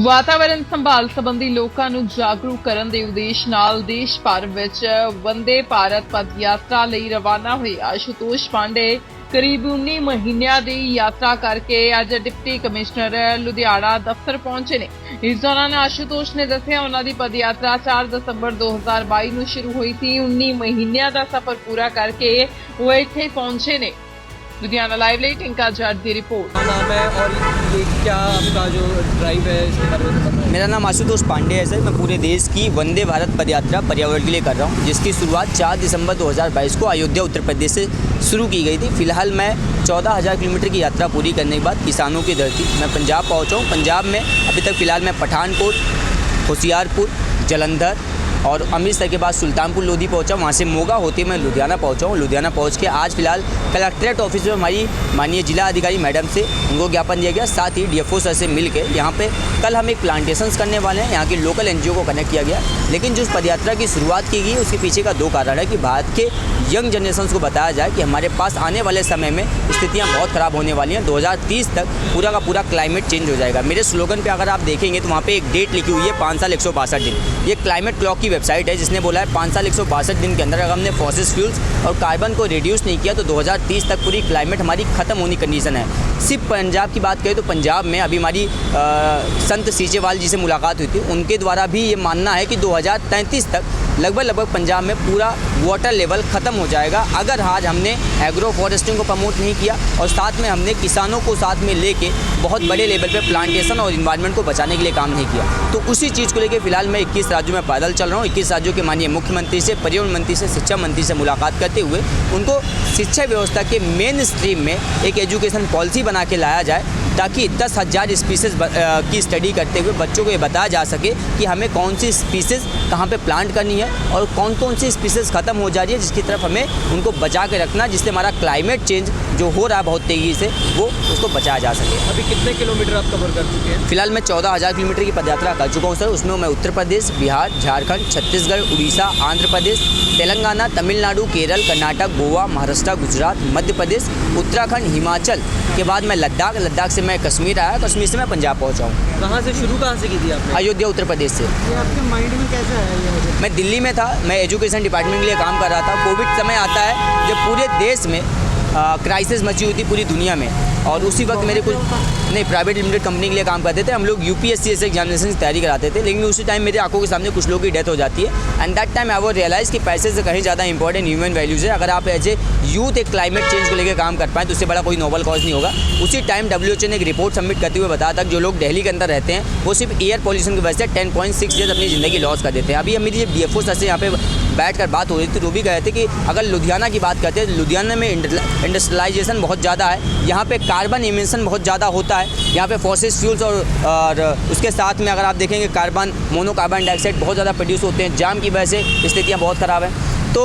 ਵਾਤਾਵਰਣ ਸੰਭਾਲ ਸੰਬੰਧੀ ਲੋਕਾਂ ਨੂੰ ਜਾਗਰੂਕ ਕਰਨ ਦੇ ਉਦੇਸ਼ ਨਾਲ ਦੇਸ਼ ਭਰ ਵਿੱਚ ਵੰਦੇ ਭਾਰਤ ਪਦ ਯਾਤਰਾ ਲਈ ਰਵਾਨਾ ਹੋਏ ਆਸ਼ੂਤੋਸ਼ ਪਾਂਡੇ करीब 19 महीनों की यात्रा करके अज डिप्टी कमिश्नर लुधियाना दफ्तर पहुंचे ने। इस दौरान आशुतोष ने दस्सिया उन्हां दी पद यात्रा 4 दिसंबर 2022 में शुरू हुई थी। 19 महीनों का सफर पूरा करके वो इत्थे पहुंचे ने। लुधियाना लाइव ਲਈ टिंका जट की रिपोर्ट। नाम है और ये क्या आपका जो ड्राइव है इसके बारे में बताइए। मेरा नाम आशुतोष पांडे है सर। मैं पूरे देश की वंदे भारत पदयात्रा पर्यावरण के लिए कर रहा हूँ, जिसकी शुरुआत 4 दिसंबर 2022 को अयोध्या उत्तर प्रदेश से शुरू की गई थी। फिलहाल मैं 14,000 किलोमीटर की यात्रा पूरी करने के बाद किसानों की धरती मैं पंजाब पहुँचा हूँ। पंजाब में अभी तक फ़िलहाल मैं पठानकोट, होशियारपुर, जलंधर और अमृतसर के बाद सुल्तानपुर लोधी पहुंचा। वहाँ से मोगा होते मैं लुधियाना पहुंचा हूँ। लुधियाना पहुंच के आज फिलहाल कलेक्ट्रेट ऑफिस में हमारी माननीय जिला अधिकारी मैडम से उनको ज्ञापन दिया गया। साथ ही डीएफओ सर से मिल के यहाँ पे कल हम एक प्लांटेशंस करने वाले हैं। यहाँ के लोकल एनजीओ को कनेक्ट किया गया। लेकिन जो पदयात्रा की शुरुआत की गई उसके पीछे का 2 कारण है कि भारत के यंग जनरेशन को बताया जाए कि हमारे पास आने वाले समय में स्थितियाँ बहुत ख़राब होने वाली हैं। 2030 तक पूरा का पूरा क्लाइमेट चेंज हो जाएगा। मेरे स्लोगन पर अगर आप देखेंगे तो वहाँ पर एक डेट लिखी हुई है 5 साल 162 दिन। ये क्लाइमेट क्लॉक की वेबसाइट है जिसने बोला है 5 साल 162 दिन के अंदर अगर हमने फॉसिल फ्यूल्स और कार्बन को रिड्यूस नहीं किया तो 2030 तक पूरी क्लाइमेट हमारी ख़त्म होने की कंडीशन है। सिर्फ पंजाब की बात करें तो पंजाब में अभी हमारी संत सीचेवाल जी से मुलाकात हुई थी। उनके द्वारा भी ये मानना है कि 2033 तक लगभग पंजाब में पूरा वाटर लेवल ख़त्म हो जाएगा अगर आज हमने एग्रो फॉरेस्टिंग को प्रमोट नहीं किया और साथ में हमने किसानों को साथ में लेके बहुत बड़े लेवल पे प्लांटेशन और इन्वायरमेंट को बचाने के लिए काम नहीं किया। तो उसी चीज़ को लेकर फिलहाल मैं 21 राज्यों में पैदल चल रहा हूँ। 21 राज्यों के माननीय मुख्यमंत्री से, पर्यावरण मंत्री से, शिक्षा मंत्री से मुलाकात करते हुए उनको शिक्षा व्यवस्था के मेन स्ट्रीम में एक एजुकेशन पॉलिसी बना के लाया जाए ताकि 10,000 स्पीसीज़ की स्टडी करते हुए बच्चों को ये बताया जा सके कि हमें कौन सी स्पीसीज़ कहाँ पे प्लांट करनी है और कौन सी स्पीसीज़ ख़त्म हो जा रही है जिसकी तरफ हमें उनको बचा के रखना, जिससे हमारा क्लाइमेट चेंज जो हो रहा है बहुत तेज़ी से वो उसको बचाया जा सके। अभी कितने किलोमीटर आप कवर कर चुके हैं? फिलहाल मैं 14,000 किलोमीटर की पदयात्रा कर चुका हूँ सर। उसमें मैं उत्तर प्रदेश, बिहार, झारखंड, छत्तीसगढ़, उड़ीसा, आंध्र प्रदेश, तेलंगाना, तमिलनाडु, केरल, कर्नाटक, गोवा, महाराष्ट्र, गुजरात, मध्य प्रदेश, उत्तराखंड, हिमाचल के बाद मैं लद्दाख से मैं कश्मीर आया, कश्मीर से मैं पंजाब पहुँचा हूँ। कहाँ से शुरू कहाँ से की थी आपने? अयोध्या उत्तर प्रदेश से। ये आपके माइंड में कैसे आया ये? मैं दिल्ली में था, मैं एजुकेशन डिपार्टमेंट के लिए काम कर रहा था। कोविड समय आता है जब पूरे देश में क्राइसिस मची हुई थी पूरी दुनिया में और उसी वक्त मेरे कुछ नहीं प्राइवेट लिमिटेड कंपनी के लिए काम करते थे। हम लोग यूपीएससी से एग्जामिनेशन की तैयारी कराते थे, लेकिन उसी टाइम मेरे आंखों के सामने कुछ लोगों की डेथ हो जाती है। एंड दैट टाइम आई वो रियलाइज़ कि पैसे से कहीं ज़्यादा इंपॉर्टेंट ह्यूमन वैल्यूज़ है। अगर आप एज ए यूथ एक क्लाइमेट चेंज को लेकर काम कर पाएँ तो उससे बड़ा कोई नोबल कॉज नहीं होगा। उसी टाइम WHO ने एक रिपोर्ट सबमिट करते हुए बताया था कि जो लोग दिल्ली के अंदर रहते हैं वो सिर्फ एयर पोल्यूशन की वजह से 10.6 ईयर्स अपनी ज़िंदगी लॉस कर देते हैं। अभी मेरी जब DFO सर से यहाँ पे बैठ कर बात हो रही थी तो वो भी कहे थे कि अगर लुधियाना की बात करते हैं तो लुधियाना में इंडस्ट्रियलाइजेशन बहुत ज़्यादा है। यहाँ पे कार्बन इमिशन बहुत ज़्यादा होता है। यहाँ पे फॉसिल फ्यूल्स और उसके साथ में अगर आप देखेंगे मोनोकार्बन डाइऑक्साइड बहुत ज़्यादा प्रोड्यूस होते हैं। जाम की वजह से स्थितियाँ बहुत ख़राब हैं। तो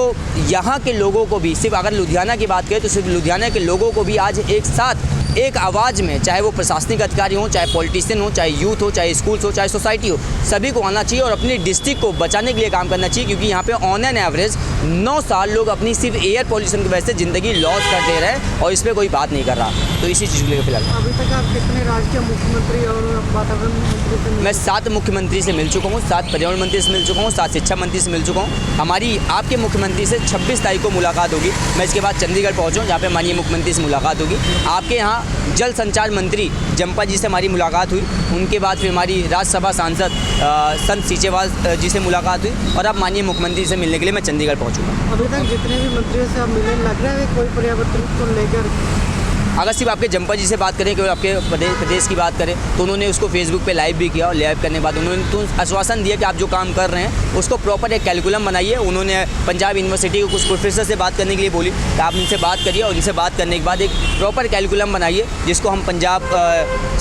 यहाँ के लोगों को भी सिर्फ अगर लुधियाना की बात करें तो सिर्फ लुधियाना के लोगों को भी आज एक साथ एक आवाज़ में, चाहे वो प्रशासनिक अधिकारी हो, चाहे पॉलिटिशियन हो, चाहे यूथ हो, चाहे स्कूल्स हो, चाहे सोसाइटी हो, सभी को आना चाहिए और अपनी डिस्ट्रिक्ट को बचाने के लिए काम करना चाहिए। क्योंकि यहाँ पे ऑन एन एवरेज 9 साल लोग अपनी सिर्फ एयर पोल्यूशन की वजह से ज़िंदगी लॉस कर दे रहे हैं और इस पर कोई बात नहीं कर रहा। तो इसी चीज़ को लेकर फिलहाल अभी तक आप कितने राज्य के मुख्यमंत्री और वातावरण मंत्री से? मैं 7 मुख्यमंत्री से मिल चुका हूँ, 7 पर्यावरण मंत्री से मिल चुका हूँ, 7 शिक्षा मंत्री से मिल चुका हूँ। हमारी आपके मुख्यमंत्री से 26 तारीख को मुलाकात होगी। मैं इसके बाद चंडीगढ़ पहुँचूँ जहाँ पे माननीय मुख्यमंत्री से मुलाकात होगी। आपके यहाँ जल संचार मंत्री जम्पा जी से हमारी मुलाकात हुई। उनके बाद फिर हमारी राज्यसभा सांसद संत सीचेवाल जी से मुलाकात हुई और अब माननीय मुख्यमंत्री से मिलने के लिए मैं चंडीगढ़ पहुँचूँगा। अभी तक जितने भी मंत्रियों से आप मिले, लग रहा है कोई पर्यावरण को लेकर? अगर सिर्फ आपके जम्पा जी से बात करें, केवल आपके प्रदेश की बात करें तो उन्होंने उसको फेसबुक पे लाइव भी किया और लाइव करने के बाद उन्होंने तो आश्वासन दिया कि आप जो काम कर रहे हैं उसको प्रॉपर एक कैलकुलम बनाइए। उन्होंने पंजाब यूनिवर्सिटी के कुछ प्रोफेसर से बात करने के लिए बोली कि आप इनसे बात करिए और इनसे बात करने के बाद एक प्रॉपर कैलकुलम बनाइए जिसको हम पंजाब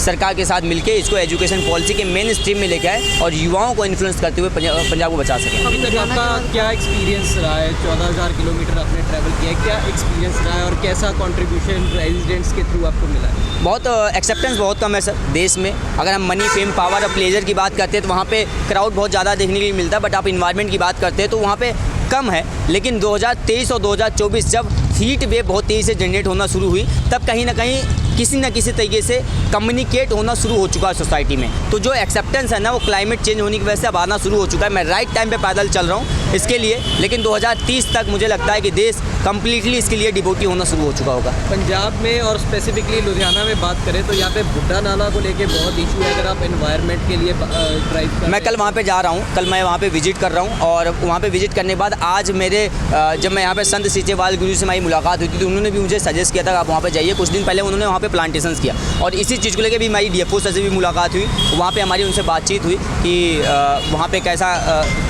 सरकार के साथ मिलकर इसको एजुकेशन पॉलिसी के मेन स्ट्रीम में लेके आए और युवाओं को इन्फ्लुएंस करते हुए पंजाब को बचा सकें। अभी तक आपका क्या एक्सपीरियंस रहा है? 14,000 किलोमीटर आपने ट्रैवल किया है, क्या एक्सपीरियंस रहा है और कैसा कॉन्ट्रीब्यूशन रेजिडेंट्स के थ्रू आपको मिला? बहुत एक्सेप्टेंस बहुत कम है सर देश में। अगर हम मनी, फेम, पावर और प्लेजर की बात करते हैं तो वहाँ पे क्राउड बहुत ज़्यादा देखने के लिए मिलता है। बट आप इन्वायरमेंट की बात करते हैं तो वहाँ पे कम है। लेकिन 2023 और 2024 जब हीट वेव बहुत तेज़ी से जनरेट होना शुरू हुई तब कहीं ना कहीं किसी न किसी तरीके से कम्युनिकेट होना शुरू हो चुका है सोसाइटी में। तो जो एक्सेप्टेंस है ना वो क्लाइमेट चेंज होने की वजह से अब आना शुरू हो चुका है। मैं राइट टाइम पे पैदल चल रहा हूँ इसके लिए, लेकिन 2030 तक मुझे लगता है कि देश कम्प्लीटली इसके लिए डिवोटी होना शुरू हो चुका होगा। पंजाब में और स्पेसिफिकली लुधियाना में बात करें तो यहाँ पे बुड्ढा नाला को लेके बहुत इशू है। अगर आप एनवायरनमेंट के लिए ड्राइव कर, मैं कल वहाँ पे जा रहा हूँ, कल मैं वहाँ पे विजिट कर रहा हूँ और वहाँ पे विजिट करने के बाद आज मेरे जब मैं यहाँ पे संत सीचेवाल गुरु से मेरी मुलाकात हुई थी तो उन्होंने भी मुझे सजेस्ट किया था कि आप वहाँ पे जाइए। कुछ दिन पहले उन्होंने वहाँ पे प्लांटेशंस किया और इसी चीज़ को लेकर भी मेरी DFO से भी मुलाकात हुई। वहाँ पे हमारी उनसे बातचीत हुई कि वहाँ पे कैसा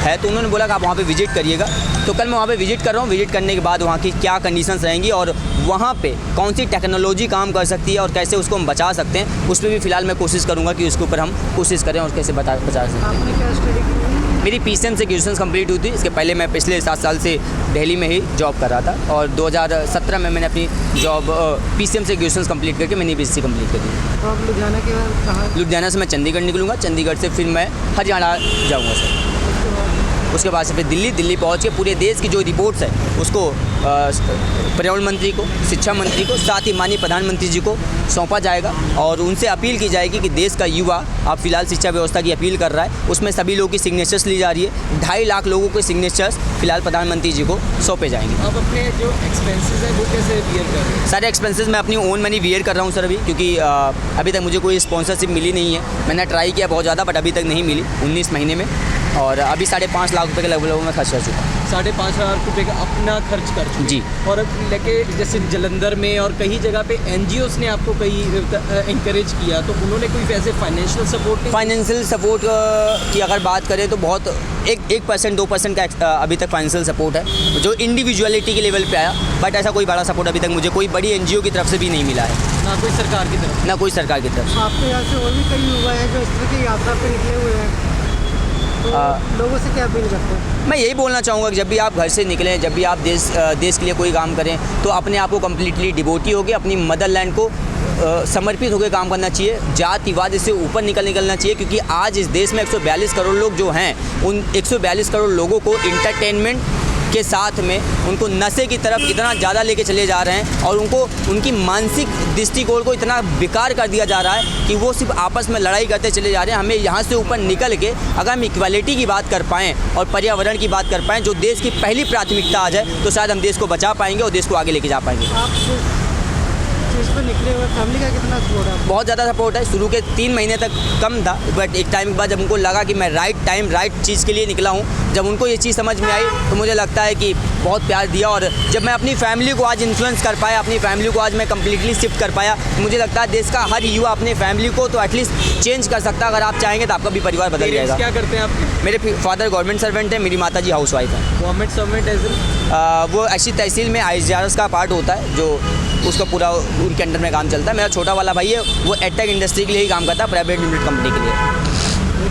है, तो उन्होंने बोला कि आप वहाँ पे विजिट करिएगा। तो कल मैं वहाँ पे विजिट कर रहा हूँ। विजिट करने के बाद वहाँ की क्या कंडीशंस रहेंगी और वहाँ पे कौन सी टेक्नोलॉजी काम कर सकती है और कैसे उसको हम बचा सकते हैं, उस पर भी फिलहाल मैं कोशिश करूँगा कि उसके ऊपर हम कोशिश करें और कैसे बचा सकते हैं। आपने क्या स्टडी की? मेरी PCM से ग्रेजुएशन कंप्लीट हुई थी। इसके पहले मैं पिछले 7 साल से दिल्ली में ही जॉब कर रहा था और 2017 में मैंने अपनी जॉब PCM से ग्रेजुएशन कंप्लीट करके मैंने BSc कंप्लीट कर दी। तो आप लुधियाना के बाद कहाँ? लुधियाना से मैं चंडीगढ़ निकलूँगा, चंडीगढ़ से फिर मैं हरियाणा जाऊँगा सर। उसके बाद से फिर दिल्ली पहुँच के पूरे देश की जो रिपोर्ट्स है उसको पर्यावरण मंत्री को, शिक्षा मंत्री को, साथ ही माननीय प्रधानमंत्री जी को सौंपा जाएगा और उनसे अपील की जाएगी कि देश का युवा आप फिलहाल शिक्षा व्यवस्था की अपील कर रहा है, उसमें सभी लोगों की सिग्नेचर्स ली जा रही है। 2.5 लाख लोगों के सिग्नेचर्स फिलहाल प्रधानमंत्री जी को सौंपे जाएंगे। आप अपने जो एक्सपेंसेस हैं वो कैसे बियर कर रहे हैं? सारे एक्सपेंसेस मैं अपनी ओन मनी बियर कर रहा हूँ सर अभी, क्योंकि अभी तक मुझे कोई स्पॉन्सरशिप मिली नहीं है। मैंने ट्राई किया बहुत ज़्यादा बट अभी तक नहीं मिली 19 महीने में, और अभी 5.5 लाख रुपये के लगभग मैं खर्च कर चुका हूँ। 5.5 लाख रुपये का अपना खर्च कर चुके जी। और अब लेके जैसे जलंधर में और कई जगह पे NGOs ने आपको कई इंकरेज किया, तो उन्होंने कोई वैसे फाइनेंशियल सपोर्ट नहीं? फाइनेंशियल सपोर्ट की अगर बात करें तो बहुत 1% 2% का अभी तक फाइनेंशियल सपोर्ट है जो इंडिविजुअलिटी के लेवल पे आया, बट ऐसा कोई बड़ा सपोर्ट अभी तक मुझे कोई बड़ी NGO की तरफ से भी नहीं मिला है। ना कोई सरकार की तरफ? ना कोई सरकार की तरफ से। आपके यहाँ से और भी कई युवा हैं जो इस तरह की यात्रा पे निकले हुए हैं, तो लोगों से क्या अपील करते हैं? मैं यही बोलना चाहूँगा कि जब भी आप घर से निकलें, जब भी आप देश के लिए कोई काम करें तो अपने आप को कम्प्लीटली डिवोटी होकर अपनी मदरलैंड को समर्पित होकर काम करना चाहिए। जातिवाद से ऊपर निकलना चाहिए, क्योंकि आज इस देश में 142 करोड़ लोग जो हैं, उन 142 करोड़ लोगों को इंटरटेनमेंट के साथ में उनको नशे की तरफ इतना ज़्यादा लेके चले जा रहे हैं और उनकी मानसिक दृष्टिकोण को इतना बेकार कर दिया जा रहा है कि वो सिर्फ आपस में लड़ाई करते चले जा रहे हैं। हमें यहाँ से ऊपर निकल के अगर हम इक्वालिटी की बात कर पाएँ और पर्यावरण की बात कर पाएँ, जो देश की पहली प्राथमिकता आ जाए, तो शायद हम देश को बचा पाएंगे और देश को आगे लेके जा पाएंगे। आप चीज़ पर निकले हुए फैमिली का कितना सपोर्ट है? बहुत ज़्यादा सपोर्ट है। शुरू के 3 महीने तक कम था, बट एक टाइम के बाद जब उनको लगा कि मैं राइट टाइम राइट चीज़ के लिए निकला हूँ, जब उनको ये चीज़ समझ में आई तो मुझे लगता है कि बहुत प्यार दिया। और जब मैं अपनी फैमिली को आज इन्फ्लुएंस कर पाया, अपनी फैमिली को आज मैं कम्प्लीटली शिफ्ट कर पाया, तो मुझे लगता है देश का हर युवा अपने फैमिली को तो एटलीस्ट चेंज कर सकता है। अगर आप चाहेंगे तो आपका भी परिवार बदल जाएगा। क्या करते हैं आपके? मेरे फादर गवर्नमेंट सर्वेंट है, मेरी माता जी हाउस वाइफ है। गवर्नमेंट सर्वेंट एज वो ऐसी तहसील में IGRS का पार्ट होता है जो उसका पूरा उनके अंडर में काम चलता है। मेरा छोटा वाला भाई है, वो एडटेक इंडस्ट्री के लिए ही काम करता है, प्राइवेट लिमिटेड कंपनी के लिए।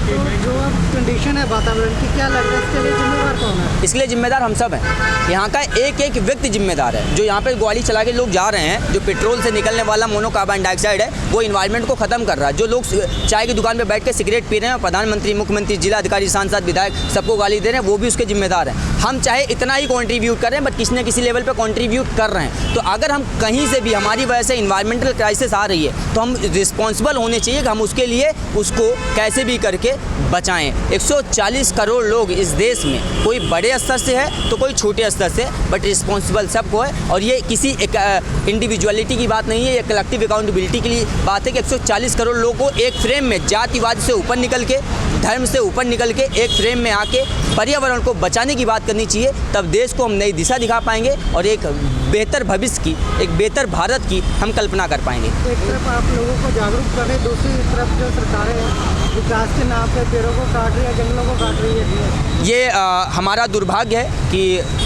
तो जो अब कंडीशन है वातावरण की, क्या लग रहा है इसके लिए जिम्मेदार कौन है? इसके लिए जिम्मेदार हम सब हैं। यहाँ का एक व्यक्ति जिम्मेदार है। जो यहाँ पे गाड़ी चला के लोग जा रहे हैं, जो पेट्रोल से निकलने वाला मोनोकार्बन डाइऑक्साइड है वो इन्वायरमेंट को ख़त्म कर रहा है। जो लोग चाय की दुकान पे बैठ के सिगरेट पी रहे हैं, प्रधानमंत्री, मुख्यमंत्री, जिला अधिकारी, सांसद, विधायक सबको गाली दे रहे हैं, वो भी उसके जिम्मेदार हैं। हम चाहे इतना ही कॉन्ट्रीब्यूट करें, बट किसी न किसी लेवल पर कॉन्ट्रीब्यूट कर रहे हैं। तो अगर हम कहीं से भी हमारी वजह से इन्वायरमेंटल क्राइसिस आ रही है तो हम रिस्पॉन्सिबल होने चाहिए कि हम उसके लिए उसको कैसे भी करके बचाएं। 140 करोड़ लोग इस देश में, कोई बड़े स्तर से है तो कोई छोटे स्तर से, बट रिस्पॉन्सिबल सबको है। और ये किसी एक इंडिविजुअलिटी की बात नहीं है, ये कलेक्टिव अकाउंटेबिलिटी के लिए बात है कि 140 करोड़ लोगों को एक फ्रेम में जातिवाद से ऊपर निकल के, धर्म से ऊपर निकल के एक फ्रेम में आके पर्यावरण को बचाने की बात करनी चाहिए। तब देश को हम नई दिशा दिखा पाएंगे और एक बेहतर भविष्य की, एक बेहतर भारत की हम कल्पना कर पाएंगे। एक तरफ आप लोगों को जागरूक कर रहे हैं, दूसरी तरफ जो सरकारें हैं विकास के नाम पे पेड़ों को काट रही है, जंगलों को काट रही है। ये हमारा दुर्भाग्य है कि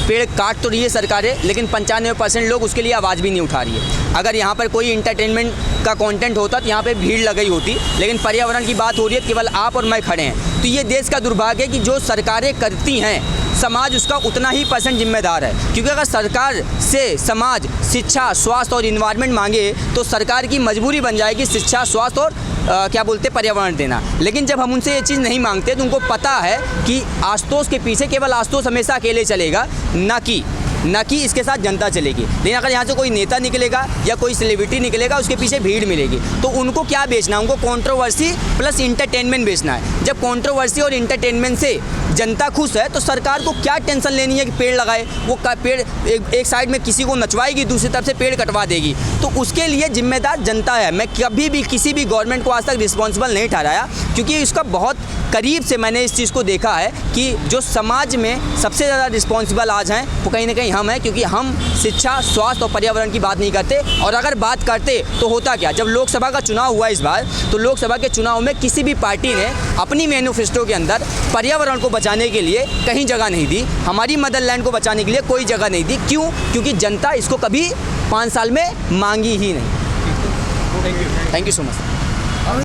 पेड़ काट तो रही है सरकारें, लेकिन 95% लोग उसके लिए आवाज़ भी नहीं उठा रही है। अगर यहाँ पर कोई इंटरटेनमेंट का कंटेंट होता तो यहाँ पे भीड़ लगी होती, लेकिन पर्यावरण की बात हो रही है, केवल आप और मैं खड़े हैं। तो ये देश का दुर्भाग्य है कि जो सरकारें करती हैं, समाज उसका उतना ही % जिम्मेदार है। क्योंकि अगर सरकार से समाज शिक्षा, स्वास्थ्य और इन्वायरमेंट मांगे तो सरकार की मजबूरी बन जाएगी शिक्षा, स्वास्थ्य और पर्यावरण देना। लेकिन जब हम उनसे ये चीज़ नहीं मांगते तो उनको पता है कि आशुतोष के पीछे केवल आशुतोष हमेशा अकेले चलेगा, ना कि न कि इसके साथ जनता चलेगी। लेकिन अगर यहाँ से कोई नेता निकलेगा या कोई सेलिब्रिटी निकलेगा, उसके पीछे भीड़ मिलेगी, तो उनको क्या बेचना है? उनको कंट्रोवर्सी प्लस इंटरटेनमेंट बेचना है। जब कंट्रोवर्सी और इंटरटेनमेंट से जनता खुश है तो सरकार को क्या टेंशन लेनी है कि पेड़ लगाए? वो पेड़ एक साइड में किसी को नचवाएगी, दूसरी तरफ से पेड़ कटवा देगी। तो उसके लिए जिम्मेदार जनता है। मैं कभी भी किसी भी गवर्नमेंट को आज तक रिस्पॉन्सिबल नहीं ठहराया, क्योंकि इसका बहुत करीब से मैंने इस चीज़ को देखा है कि जो समाज में सबसे ज़्यादा रिस्पॉन्सिबल आज हैं वो कहीं ना कहीं हम हैं, क्योंकि हम शिक्षा, स्वास्थ्य और पर्यावरण की बात नहीं करते। और अगर बात करते तो होता क्या, जब लोकसभा का चुनाव हुआ इस बार, तो लोकसभा के चुनाव में किसी भी पार्टी ने अपनी मैनिफेस्टो के अंदर पर्यावरण को बचाने के लिए कहीं जगह नहीं दी, हमारी मदरलैंड को बचाने के लिए कोई जगह नहीं दी। क्यों? क्योंकि जनता इसको कभी 5 साल में मांगी ही नहीं। Thank you. Thank you so much.